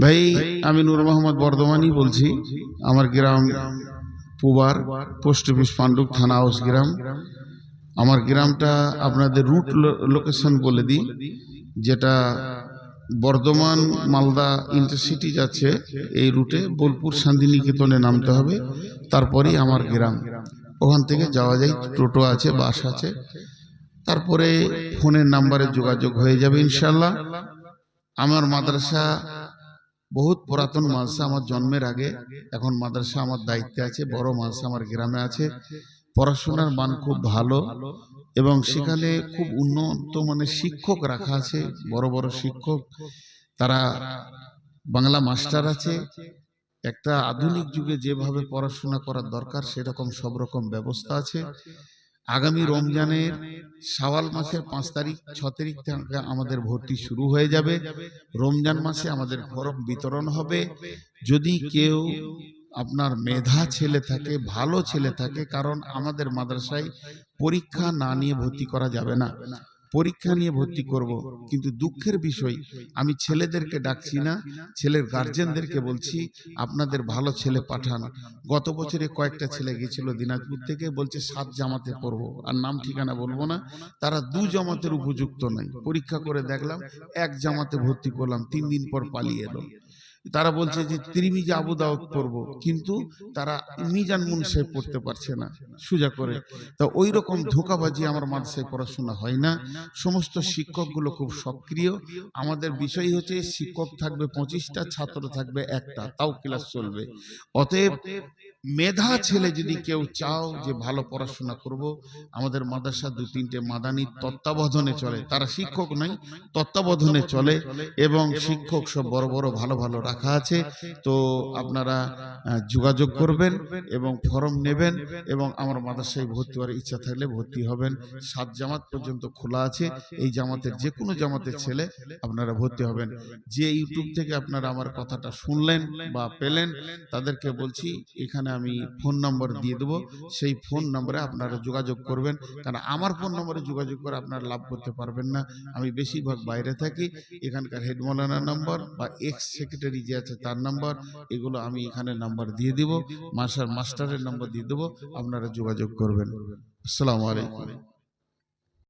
ভাই আমি নূর মোহাম্মদ বর্ধমানই বলছি। আমার গ্রাম পুবার, পোস্ট অফিস পান্ডুক, থানা হাউস গ্রাম। আমার গ্রামটা আপনাদের রুট লোকেশন বলে দিই, যেটা বর্ধমান মালদা ইন্টারসিটি যাচ্ছে এই রুটে বোলপুর শান্তিনিকেতনে নামতে হবে, তারপরেই আমার গ্রাম। ওখান থেকে যাওয়া যায়, টোটো আছে, বাস আছে, তারপরে ফোনের নাম্বারে যোগাযোগ হয়ে যাবে ইনশাল্লাহ। আমার মাদ্রাসা বহুত পুরাতন মাদ্রাসা, আমার জন্মের আগে। এখন মাদ্রাসা আমার দায়িত্বে আছে, বড় মাদ্রাসা আমার গ্রামে আছে। পড়াশোনার মান খুব ভালো এবং সেখানে খুব উন্নত মানের শিক্ষক রাখা আছে, বড় বড় শিক্ষক। তারা বাংলা মাস্টার আছে। একটা আধুনিক যুগে যেভাবে পড়াশোনা করার দরকার সেরকম সব রকম ব্যবস্থা আছে। আগামী রমজানের শাওয়াল মাসের 5 তারিখ 6 তারিখ থেকে আমাদের ভর্তি শুরু হয়ে যাবে। রমজান মাসে আমাদের ফরম বিতরণ হবে। যদি কেউ আপনার মেধা ছেলে থাকে, ভালো ছেলে থাকে, কারণ আমাদের মাদ্রাসায় পরীক্ষা না নিয়ে ভর্তি করা যাবে না, পরীক্ষা নিয়ে ভর্তি করব। কিন্তু দুঃখের বিষয়, আমি ছেলেদেরকে ডাকছি না, ছেলের গার্জেনদেরকে বলছি আপনাদের ভালো ছেলে পাঠান। গত বছরে কয়েকটা ছেলে গেছিল দিনাজপুর থেকে, বলছে 7 জামাতে পড়বো, আর নাম ঠিকানা বলবো না। তারা 2 জামাতের উপযুক্ত নাই। পরীক্ষা করে দেখলাম 1 জামাতে ভর্তি করলাম, 3 দিন পর পালিয়ে এলো। তারা বলছে যে তিরমিজি আবু দাউদ পড়বো, কিন্তু তারা মিজান মুনসাই পড়তে পারছে না সোজা করে। তা ওই রকম ধোঁকাবাজি আমার মাদ্রাসায় পড়াশোনা হয় না। সমস্ত শিক্ষকগুলো খুব সক্রিয়। আমাদের বিষয় হচ্ছে শিক্ষক থাকবে 25টা, ছাত্র থাকবে 1টা, তাও ক্লাস চলবে। অতএব মেধা ছেলে যদি কেউ চাও যে ভালো পড়াশোনা করব, আমাদের মাদ্রাসা 2-3টে মাদানী তত্ত্বাবধানে চলে, তারা শিক্ষক নাই, তত্ত্বাবধানে চলে, এবং শিক্ষক সব বড় বড় ভালো ভালো রাখা আছে। তো আপনারা যোগাযোগ করবেন এবং ফর্ম নেবেন, এবং আমার মাদ্রাসায় ভর্তি হওয়ার ইচ্ছা থাকলে ভর্তি হবেন। 7 জামাত পর্যন্ত খোলা আছে। এই জামাতের যে কোনো জামাতের ছেলে আপনারা ভর্তি হবেন। যে ইউটিউব থেকে আপনারা আমার কথাটা শুনলেন বা পেলেন, তাদেরকে বলছি এখানে আমি ফোন নম্বর দিয়ে দেবো, সেই ফোন নম্বরে আপনারা যোগাযোগ করবেন। কারণ আমার ফোন নম্বরে যোগাযোগ করে আপনারা লাভ করতে পারবেন না, আমি বেশিরভাগ বাইরে থাকি। এখানকার হেড মৌলানার নম্বর বা এক্স সেক্রেটারি যে আছে তার নম্বর, এগুলো আমি এখানে নাম্বার দিয়ে দিব, মাস্টারের নম্বর দিয়ে দেবো, আপনারা যোগাযোগ করবেন। আসসালামু আলাইকুম।